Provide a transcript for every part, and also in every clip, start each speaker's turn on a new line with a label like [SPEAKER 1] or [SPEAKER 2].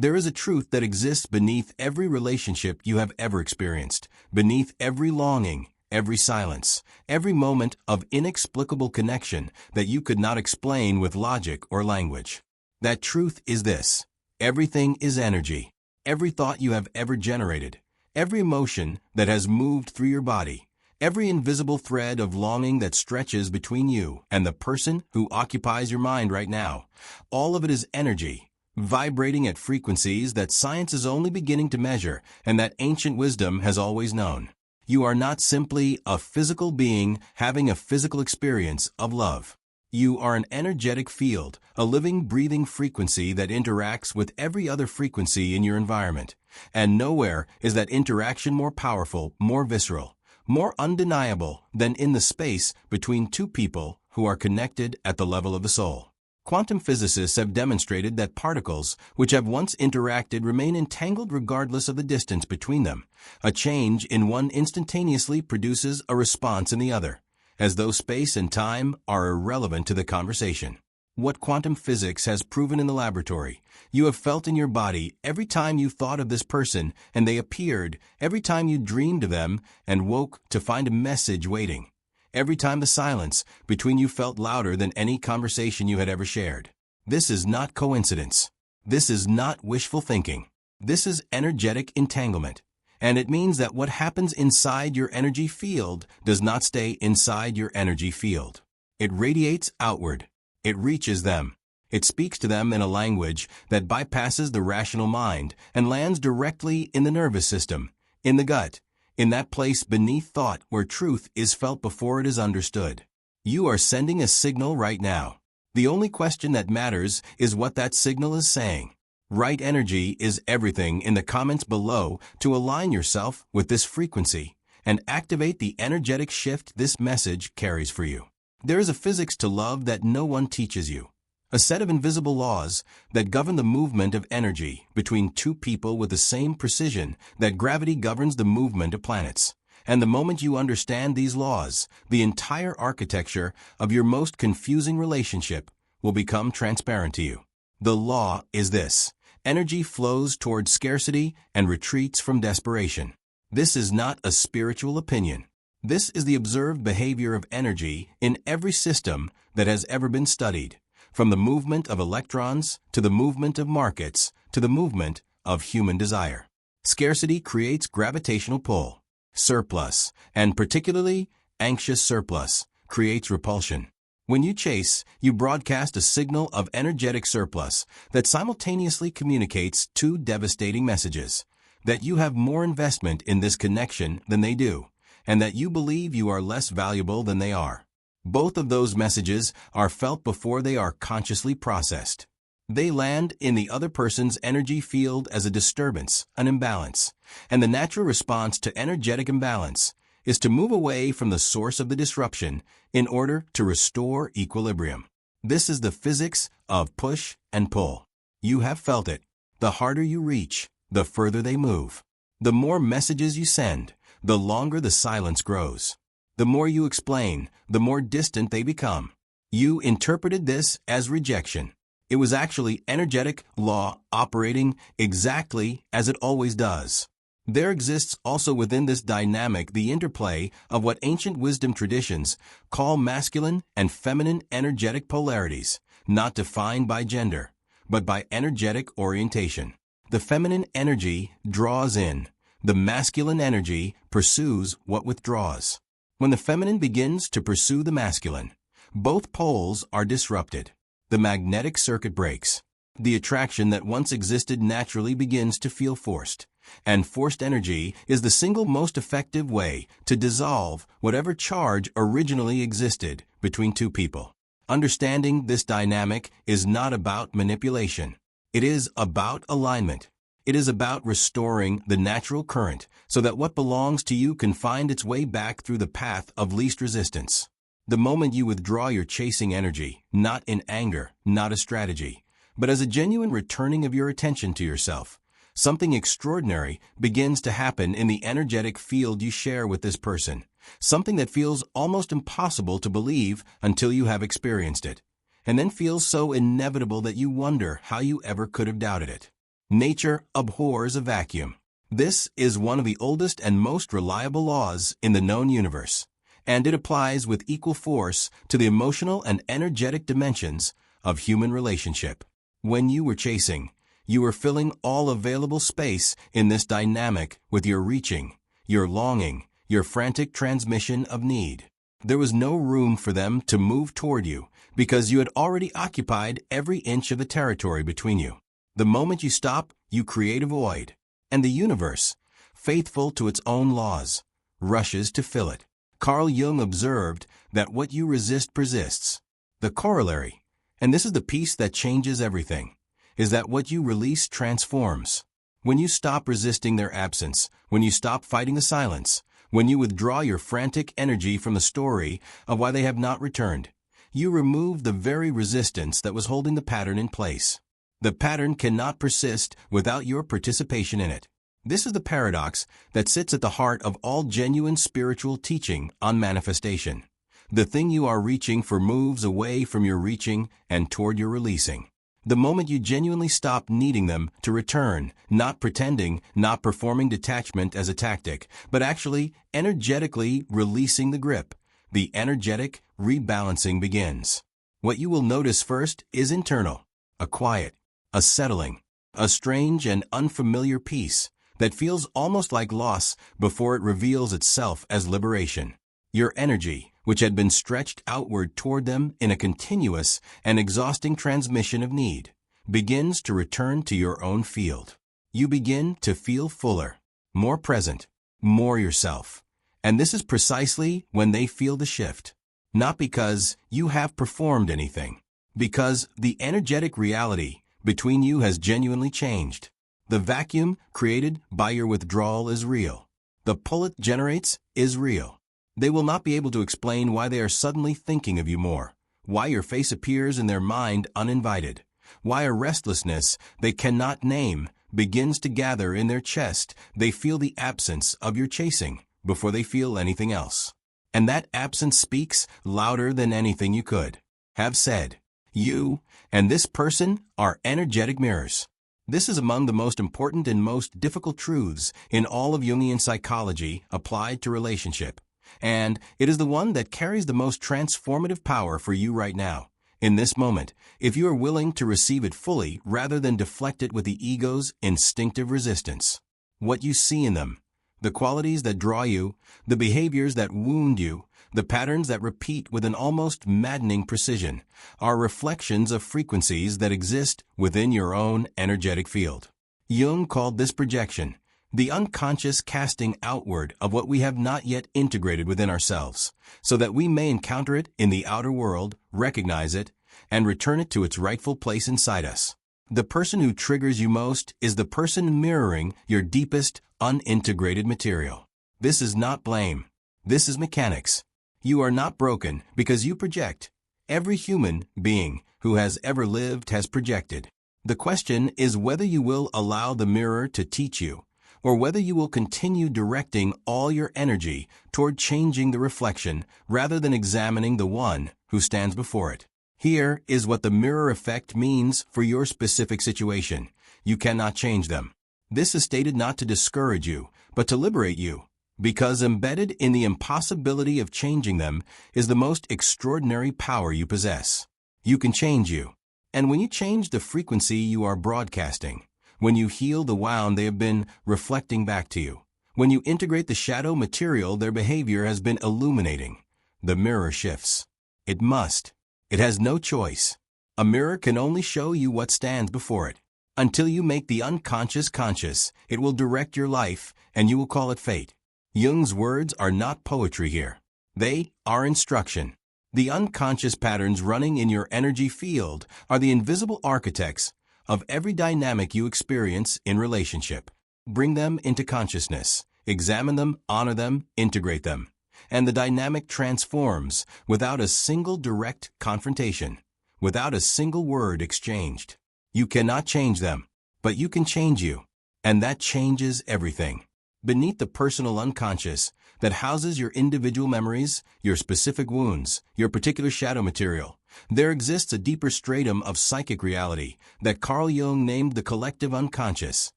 [SPEAKER 1] There is a truth that exists beneath every relationship you have ever experienced, beneath every longing, every silence, every moment of inexplicable connection that you could not explain with logic or language. That truth is this: everything is energy. Every thought you have ever generated, every emotion that has moved through your body, every invisible thread of longing that stretches between you and the person who occupies your mind right now, all of it is energy, vibrating at frequencies that science is only beginning to measure and that ancient wisdom has always known. You are not simply a physical being having a physical experience of love. You are an energetic field, a living, breathing frequency that interacts with every other frequency in your environment. And nowhere is that interaction more powerful, more visceral, more undeniable than in the space between two people who are connected at the level of the soul. Quantum physicists have demonstrated that particles, which have once interacted, remain entangled regardless of the distance between them. A change in one instantaneously produces a response in the other, as though space and time are irrelevant to the conversation. What quantum physics has proven in the laboratory, you have felt in your body every time you thought of this person and they appeared, every time you dreamed of them and woke to find a message waiting, every time the silence between you felt louder than any conversation you had ever shared. This is not coincidence. This is not wishful thinking. This is energetic entanglement. And it means that what happens inside your energy field does not stay inside your energy field. It radiates outward. It reaches them. It speaks to them in a language that bypasses the rational mind and lands directly in the nervous system, in the gut, in that place beneath thought where truth is felt before it is understood. You are sending a signal right now. The only question that matters is what that signal is saying. Right energy is everything in the comments below to align yourself with this frequency and activate the energetic shift this message carries for you. There is a physics to love that no one teaches you, a set of invisible laws that govern the movement of energy between two people with the same precision that gravity governs the movement of planets. And the moment you understand these laws, the entire architecture of your most confusing relationship will become transparent to you. The law is this: energy flows towards scarcity and retreats from desperation. This is not a spiritual opinion. This is the observed behavior of energy in every system that has ever been studied, from the movement of electrons to the movement of markets to the movement of human desire. Scarcity creates gravitational pull. Surplus, and particularly anxious surplus, creates repulsion. When you chase, you broadcast a signal of energetic surplus that simultaneously communicates two devastating messages: that you have more investment in this connection than they do, and that you believe you are less valuable than they are. Both of those messages are felt before they are consciously processed. They land in the other person's energy field as a disturbance, an imbalance, and the natural response to energetic imbalance is to move away from the source of the disruption in order to restore equilibrium. This is the physics of push and pull. You have felt it. The harder you reach, the further they move. The more messages you send, the longer the silence grows. The more you explain, the more distant they become. You interpreted this as rejection. It was actually energetic law operating exactly as it always does. There exists also within this dynamic the interplay of what ancient wisdom traditions call masculine and feminine energetic polarities, not defined by gender, but by energetic orientation. The feminine energy draws in. The masculine energy pursues what withdraws. When the feminine begins to pursue the masculine, both poles are disrupted. The magnetic circuit breaks. The attraction that once existed naturally begins to feel forced. And forced energy is the single most effective way to dissolve whatever charge originally existed between two people. Understanding this dynamic is not about manipulation. It is about alignment. It is about restoring the natural current so that what belongs to you can find its way back through the path of least resistance. The moment you withdraw your chasing energy, not in anger, not a strategy, but as a genuine returning of your attention to yourself, something extraordinary begins to happen in the energetic field you share with this person, something that feels almost impossible to believe until you have experienced it, and then feels so inevitable that you wonder how you ever could have doubted it. Nature abhors a vacuum. This is one of the oldest and most reliable laws in the known universe, and it applies with equal force to the emotional and energetic dimensions of human relationship. When you were chasing, you were filling all available space in this dynamic with your reaching, your longing, your frantic transmission of need. There was no room for them to move toward you because you had already occupied every inch of the territory between you. The moment you stop, you create a void, and the universe, faithful to its own laws, rushes to fill it. Carl Jung observed that what you resist persists. The corollary, and this is the piece that changes everything, is that what you release transforms. When you stop resisting their absence, when you stop fighting the silence, when you withdraw your frantic energy from the story of why they have not returned, you remove the very resistance that was holding the pattern in place. The pattern cannot persist without your participation in it. This is the paradox that sits at the heart of all genuine spiritual teaching on manifestation. The thing you are reaching for moves away from your reaching and toward your releasing. The moment you genuinely stop needing them to return, not pretending, not performing detachment as a tactic, but actually energetically releasing the grip, the energetic rebalancing begins. What you will notice first is internal, a quiet, a settling, a strange and unfamiliar peace that feels almost like loss before it reveals itself as liberation. Your energy, which had been stretched outward toward them in a continuous and exhausting transmission of need, begins to return to your own field. You begin to feel fuller, more present, more yourself. And this is precisely when they feel the shift. Not because you have performed anything, because the energetic reality between you has genuinely changed. The vacuum created by your withdrawal is real. The pull it generates is real. They will not be able to explain why they are suddenly thinking of you more, why your face appears in their mind uninvited, why a restlessness they cannot name begins to gather in their chest. They feel the absence of your chasing before they feel anything else. And that absence speaks louder than anything you could have said. You and this person are energetic mirrors. This is among the most important and most difficult truths in all of Jungian psychology applied to relationship. And it is the one that carries the most transformative power for you right now, in this moment, if you are willing to receive it fully rather than deflect it with the ego's instinctive resistance. What you see in them, the qualities that draw you, the behaviors that wound you, the patterns that repeat with an almost maddening precision, are reflections of frequencies that exist within your own energetic field. Jung called this projection the unconscious casting outward of what we have not yet integrated within ourselves, so that we may encounter it in the outer world, recognize it, and return it to its rightful place inside us. The person who triggers you most is the person mirroring your deepest, unintegrated material. This is not blame. This is mechanics. You are not broken because you project. Every human being who has ever lived has projected. The question is whether you will allow the mirror to teach you, or whether you will continue directing all your energy toward changing the reflection rather than examining the one who stands before it. Here is what the mirror effect means for your specific situation. You cannot change them. This is stated not to discourage you, but to liberate you, because embedded in the impossibility of changing them is the most extraordinary power you possess. You can change you. And when you change the frequency you are broadcasting, when you heal the wound they have been reflecting back to you, when you integrate the shadow material their behavior has been illuminating, the mirror shifts. It must. It has no choice. A mirror can only show you what stands before it. Until you make the unconscious conscious, it will direct your life, and you will call it fate. Jung's words are not poetry here. They are instruction. The unconscious patterns running in your energy field are the invisible architects of every dynamic you experience in relationship. Bring them into consciousness, examine them, honor them, integrate them, and the dynamic transforms without a single direct confrontation, without a single word exchanged. You cannot change them, but you can change you, and that changes everything. Beneath the personal unconscious that houses your individual memories, your specific wounds, your particular shadow material, There exists a deeper stratum of psychic reality that Carl Jung named the collective unconscious,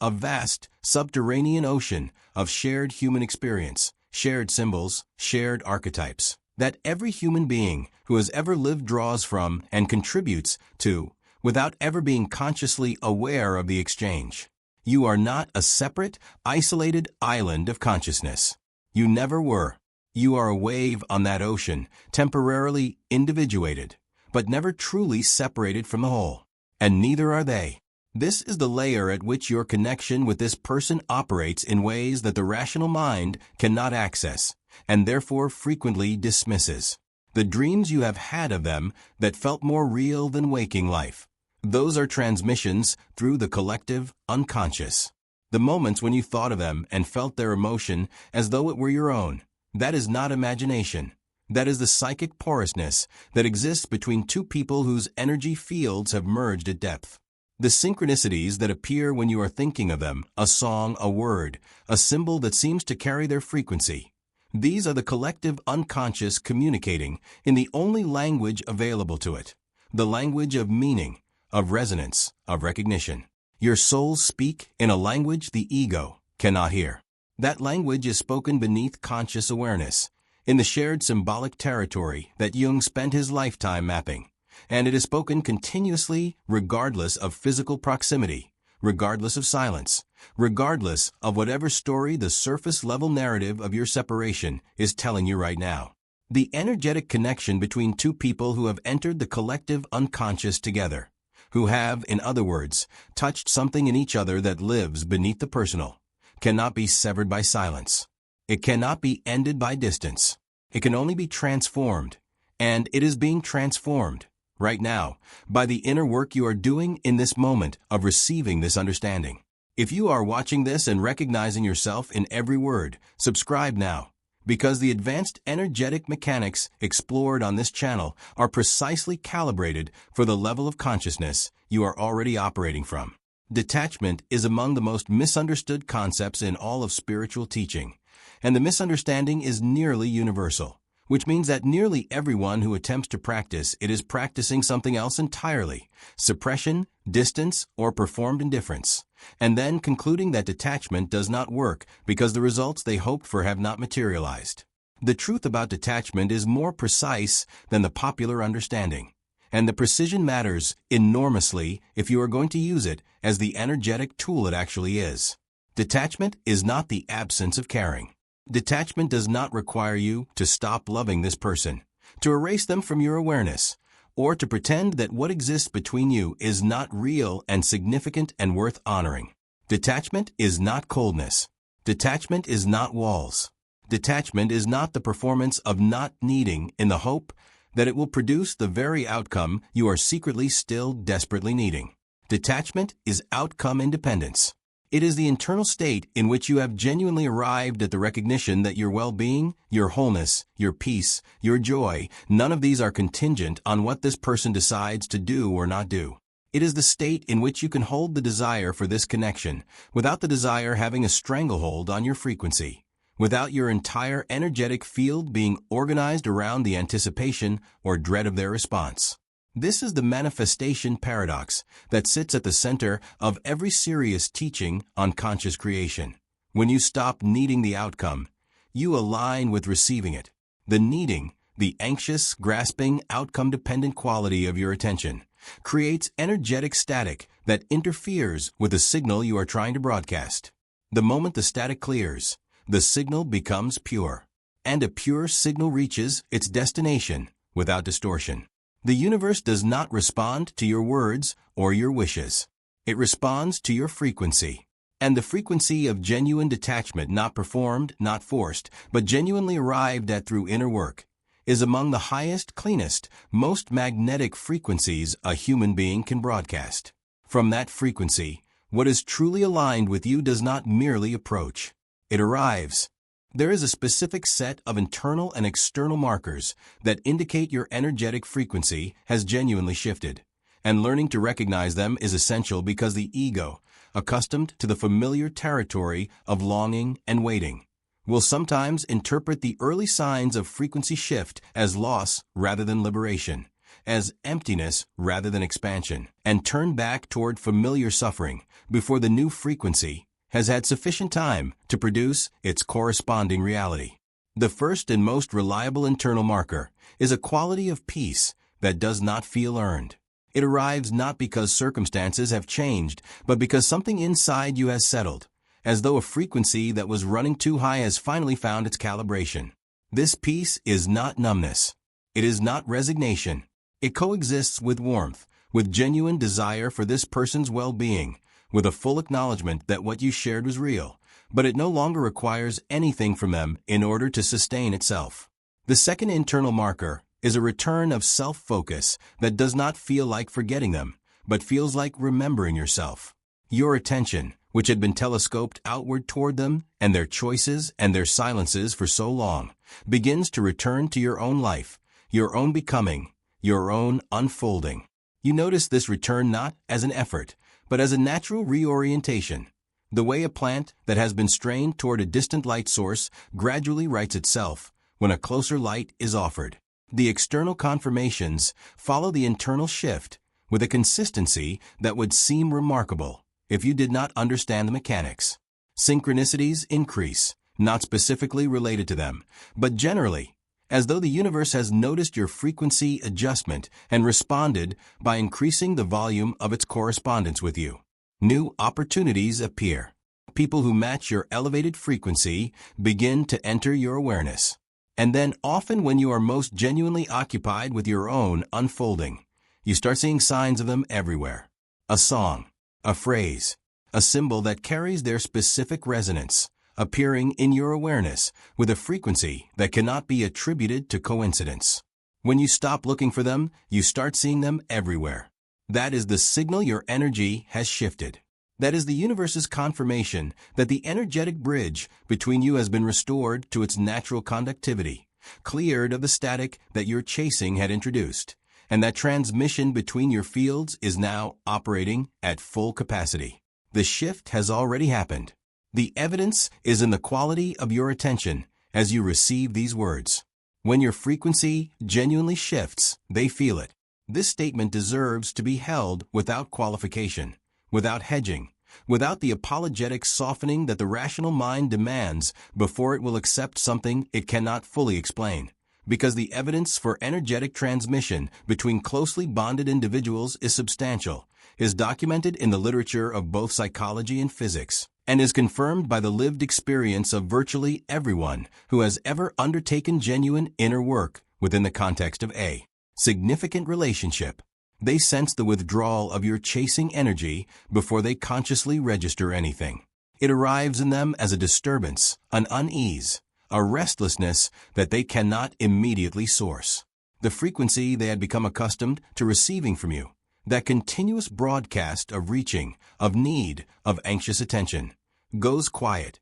[SPEAKER 1] a vast, subterranean ocean of shared human experience, shared symbols, shared archetypes, that every human being who has ever lived draws from and contributes to, without ever being consciously aware of the exchange. You are not a separate, isolated island of consciousness. You never were. You are a wave on that ocean, temporarily individuated, but never truly separated from the whole. And neither are they. This is the layer at which your connection with this person operates in ways that the rational mind cannot access, and therefore frequently dismisses. The dreams you have had of them that felt more real than waking life. Those are transmissions through the collective unconscious. The moments when you thought of them and felt their emotion as though it were your own. That is not imagination. That is the psychic porousness that exists between two people whose energy fields have merged at depth. The synchronicities that appear when you are thinking of them, a song, a word, a symbol that seems to carry their frequency. These are the collective unconscious communicating in the only language available to it, the language of meaning, of resonance, of recognition. Your souls speak in a language the ego cannot hear. That language is spoken beneath conscious awareness, in the shared symbolic territory that Jung spent his lifetime mapping, and it is spoken continuously regardless of physical proximity, regardless of silence, regardless of whatever story the surface-level narrative of your separation is telling you right now. The energetic connection between two people who have entered the collective unconscious together, who have, in other words, touched something in each other that lives beneath the personal, cannot be severed by silence. It cannot be ended by distance. It can only be transformed, and it is being transformed, right now, by the inner work you are doing in this moment of receiving this understanding. If you are watching this and recognizing yourself in every word, subscribe now, because the advanced energetic mechanics explored on this channel are precisely calibrated for the level of consciousness you are already operating from. Detachment is among the most misunderstood concepts in all of spiritual teaching, and the misunderstanding is nearly universal, which means that nearly everyone who attempts to practice it is practicing something else entirely, suppression, distance, or performed indifference, and then concluding that detachment does not work because the results they hoped for have not materialized. The truth about detachment is more precise than the popular understanding, and the precision matters enormously if you are going to use it as the energetic tool it actually is. Detachment is not the absence of caring. Detachment does not require you to stop loving this person, to erase them from your awareness, or to pretend that what exists between you is not real and significant and worth honoring. Detachment is not coldness. Detachment is not walls. Detachment is not the performance of not needing in the hope that it will produce the very outcome you are secretly still desperately needing. Detachment is outcome independence. It is the internal state in which you have genuinely arrived at the recognition that your well-being, your wholeness, your peace, your joy, none of these are contingent on what this person decides to do or not do. It is the state in which you can hold the desire for this connection without the desire having a stranglehold on your frequency, without your entire energetic field being organized around the anticipation or dread of their response. This is the manifestation paradox that sits at the center of every serious teaching on conscious creation. When you stop needing the outcome, you align with receiving it. The needing, the anxious, grasping, outcome-dependent quality of your attention, creates energetic static that interferes with the signal you are trying to broadcast. The moment the static clears, the signal becomes pure, and a pure signal reaches its destination without distortion. The universe does not respond to your words or your wishes. It responds to your frequency. And the frequency of genuine detachment, not performed, not forced, but genuinely arrived at through inner work, is among the highest, cleanest, most magnetic frequencies a human being can broadcast. From that frequency, what is truly aligned with you does not merely approach. It arrives. There is a specific set of internal and external markers that indicate your energetic frequency has genuinely shifted, and learning to recognize them is essential because the ego, accustomed to the familiar territory of longing and waiting, will sometimes interpret the early signs of frequency shift as loss rather than liberation, as emptiness rather than expansion, and turn back toward familiar suffering before the new frequency has had sufficient time to produce its corresponding reality. The first and most reliable internal marker is a quality of peace that does not feel earned. It arrives not because circumstances have changed, but because something inside you has settled, as though a frequency that was running too high has finally found its calibration. This peace is not numbness. It is not resignation. It coexists with warmth, with genuine desire for this person's well-being, with a full acknowledgement that what you shared was real, but it no longer requires anything from them in order to sustain itself. The second internal marker is a return of self-focus that does not feel like forgetting them, but feels like remembering yourself. Your attention, which had been telescoped outward toward them and their choices and their silences for so long, begins to return to your own life, your own becoming, your own unfolding. You notice this return not as an effort, but as a natural reorientation. The way a plant that has been strained toward a distant light source gradually rights itself when a closer light is offered. The external confirmations follow the internal shift with a consistency that would seem remarkable if you did not understand the mechanics. Synchronicities increase, not specifically related to them, but generally, as though the universe has noticed your frequency adjustment and responded by increasing the volume of its correspondence with you. New opportunities appear. People who match your elevated frequency begin to enter your awareness. And then often when you are most genuinely occupied with your own unfolding, you start seeing signs of them everywhere. A song, a phrase, a symbol that carries their specific resonance, appearing in your awareness with a frequency that cannot be attributed to coincidence. When you stop looking for them, you start seeing them everywhere. That is the signal your energy has shifted. That is the universe's confirmation that the energetic bridge between you has been restored to its natural conductivity, cleared of the static that your chasing had introduced, and that transmission between your fields is now operating at full capacity. The shift has already happened. The evidence is in the quality of your attention as you receive these words. When your frequency genuinely shifts, they feel it. This statement deserves to be held without qualification, without hedging, without the apologetic softening that the rational mind demands before it will accept something it cannot fully explain. Because the evidence for energetic transmission between closely bonded individuals is substantial, is documented in the literature of both psychology and physics, and is confirmed by the lived experience of virtually everyone who has ever undertaken genuine inner work within the context of a significant relationship. They sense the withdrawal of your chasing energy before they consciously register anything. It arrives in them as a disturbance, an unease, a restlessness that they cannot immediately source. The frequency they had become accustomed to receiving from you, that continuous broadcast of reaching, of need, of anxious attention, goes quiet,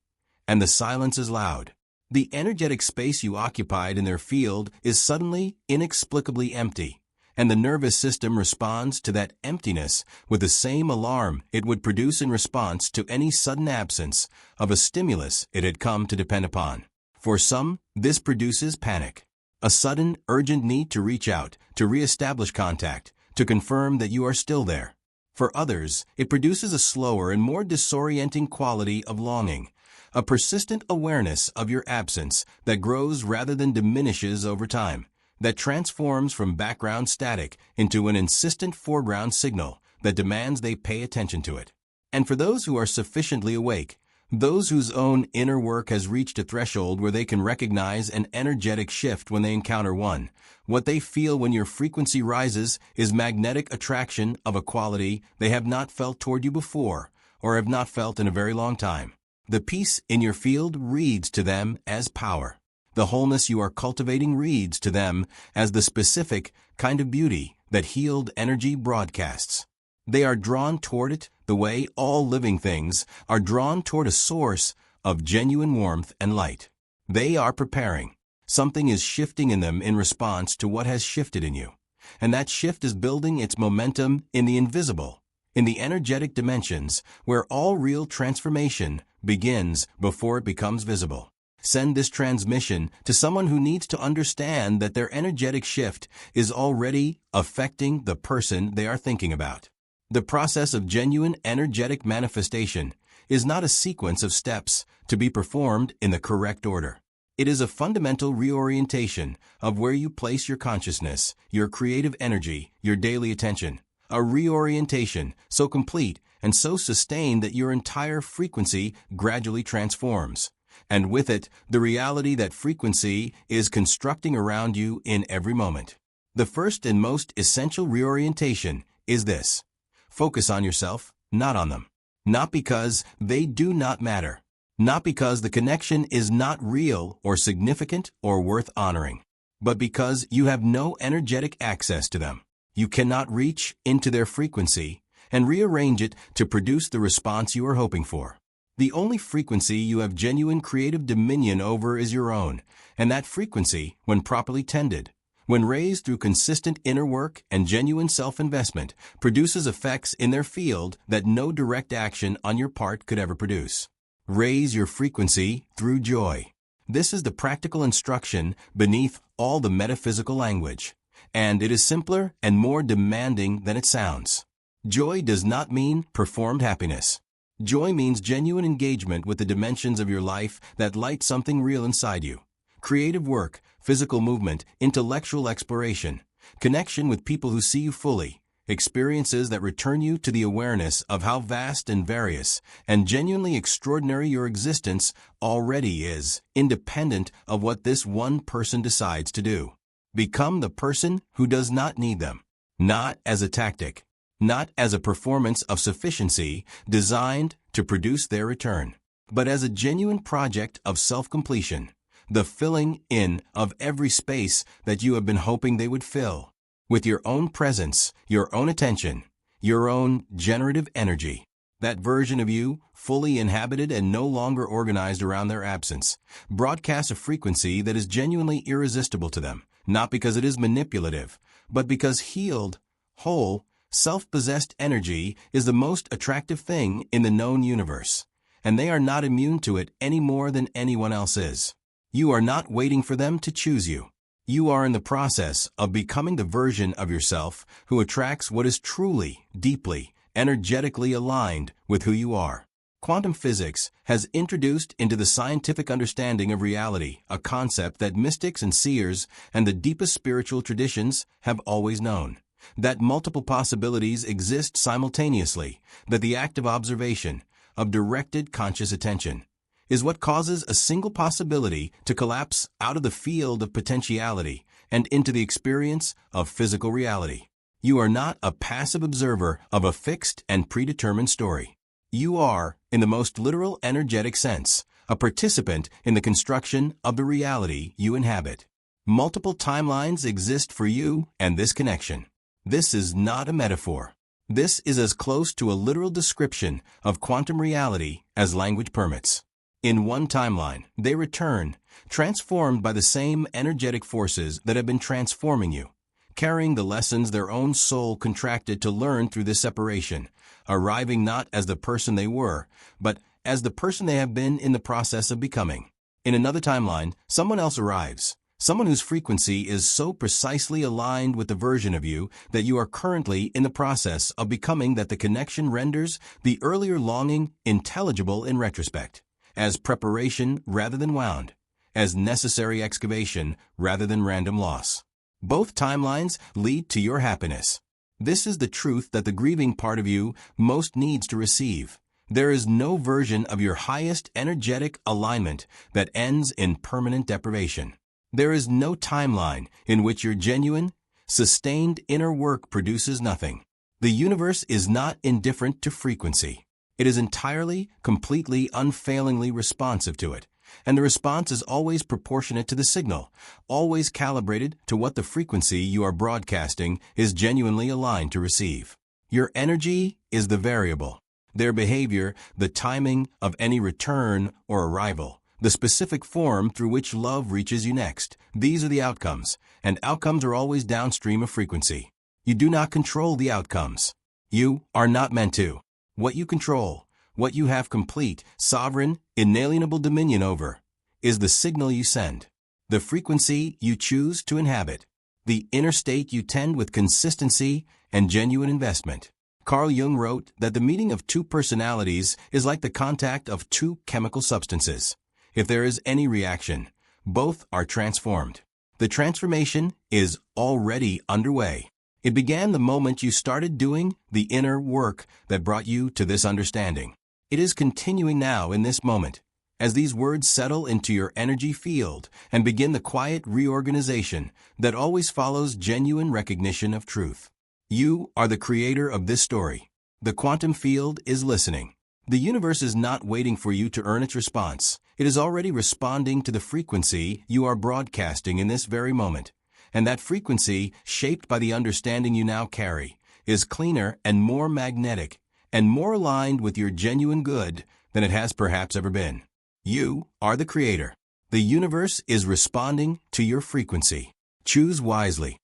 [SPEAKER 1] and the silence is loud. The energetic space you occupied in their field is suddenly, inexplicably empty, and the nervous system responds to that emptiness with the same alarm it would produce in response to any sudden absence of a stimulus it had come to depend upon. For some, this produces panic, a sudden, urgent need to reach out, to reestablish contact, to confirm that you are still there. For others, it produces a slower and more disorienting quality of longing, a persistent awareness of your absence that grows rather than diminishes over time, that transforms from background static into an insistent foreground signal that demands they pay attention to it. And for those who are sufficiently awake, those whose own inner work has reached a threshold where they can recognize an energetic shift when they encounter one, what they feel when your frequency rises is magnetic attraction of a quality they have not felt toward you before or have not felt in a very long time. The peace in your field reads to them as power. The wholeness you are cultivating reads to them as the specific kind of beauty that healed energy broadcasts. They are drawn toward it the way all living things are drawn toward a source of genuine warmth and light. They are preparing. Something is shifting in them in response to what has shifted in you. And that shift is building its momentum in the invisible, in the energetic dimensions where all real transformation begins before it becomes visible. send this transmission to someone who needs to understand that their energetic shift is already affecting the person they are thinking about. The process of genuine energetic manifestation is not a sequence of steps to be performed in the correct order. It is a fundamental reorientation of where you place your consciousness, your creative energy, your daily attention. A reorientation so complete and so sustained that your entire frequency gradually transforms. And with it, the reality that frequency is constructing around you in every moment. The first and most essential reorientation is this. Focus on yourself, not on them. Not because they do not matter. Not because the connection is not real or significant or worth honoring. But because you have no energetic access to them. You cannot reach into their frequency and rearrange it to produce the response you are hoping for. The only frequency you have genuine creative dominion over is your own, and that frequency, when properly tended, when raised through consistent inner work and genuine self-investment, produces effects in their field that no direct action on your part could ever produce. Raise your frequency through joy. This is the practical instruction beneath all the metaphysical language, and it is simpler and more demanding than it sounds. Joy does not mean performed happiness. Joy means genuine engagement with the dimensions of your life that light something real inside you. Creative work, physical movement, intellectual exploration, connection with people who see you fully, experiences that return you to the awareness of how vast and various and genuinely extraordinary your existence already is, independent of what this one person decides to do. Become the person who does not need them, not as a tactic, not as a performance of sufficiency designed to produce their return, but as a genuine project of self-completion, the filling in of every space that you have been hoping they would fill, with your own presence, your own attention, your own generative energy. That version of you, fully inhabited and no longer organized around their absence, broadcasts a frequency that is genuinely irresistible to them, not because it is manipulative, but because healed, whole, self-possessed energy is the most attractive thing in the known universe, and they are not immune to it any more than anyone else is. You are not waiting for them to choose you. You are in the process of becoming the version of yourself who attracts what is truly, deeply, energetically aligned with who you are. Quantum physics has introduced into the scientific understanding of reality a concept that mystics and seers and the deepest spiritual traditions have always known. That multiple possibilities exist simultaneously, that the act of observation, of directed conscious attention, is what causes a single possibility to collapse out of the field of potentiality and into the experience of physical reality. You are not a passive observer of a fixed and predetermined story. You are, in the most literal energetic sense, a participant in the construction of the reality you inhabit. Multiple timelines exist for you and this connection. This is not a metaphor. This is as close to a literal description of quantum reality as language permits. In one timeline, they return, transformed by the same energetic forces that have been transforming you, carrying the lessons their own soul contracted to learn through this separation, arriving not as the person they were, but as the person they have been in the process of becoming. In another timeline, someone else arrives, someone whose frequency is so precisely aligned with the version of you that you are currently in the process of becoming that the connection renders the earlier longing intelligible in retrospect, as preparation rather than wound, as necessary excavation rather than random loss. Both timelines lead to your happiness. This is the truth that the grieving part of you most needs to receive. There is no version of your highest energetic alignment that ends in permanent deprivation. There is no timeline in which your genuine, sustained inner work produces nothing. The universe is not indifferent to frequency. It is entirely, completely, unfailingly responsive to it, and the response is always proportionate to the signal, always calibrated to what the frequency you are broadcasting is genuinely aligned to receive. Your energy is the variable, their behavior the timing of any return or arrival, the specific form through which love reaches you next. These are the outcomes, and outcomes are always downstream of frequency. You do not control the outcomes. You are not meant to. What you control, what you have complete, sovereign, inalienable dominion over, is the signal you send, the frequency you choose to inhabit, the inner state you tend with consistency and genuine investment. Carl Jung wrote that the meeting of two personalities is like the contact of two chemical substances. If there is any reaction, both are transformed. The transformation is already underway. It began the moment you started doing the inner work that brought you to this understanding. It is continuing now in this moment, as these words settle into your energy field and begin the quiet reorganization that always follows genuine recognition of truth. You are the creator of this story. The quantum field is listening. The universe is not waiting for you to earn its response. It is already responding to the frequency you are broadcasting in this very moment. And that frequency, shaped by the understanding you now carry, is cleaner and more magnetic and more aligned with your genuine good than it has perhaps ever been. You are the creator. The universe is responding to your frequency. Choose wisely.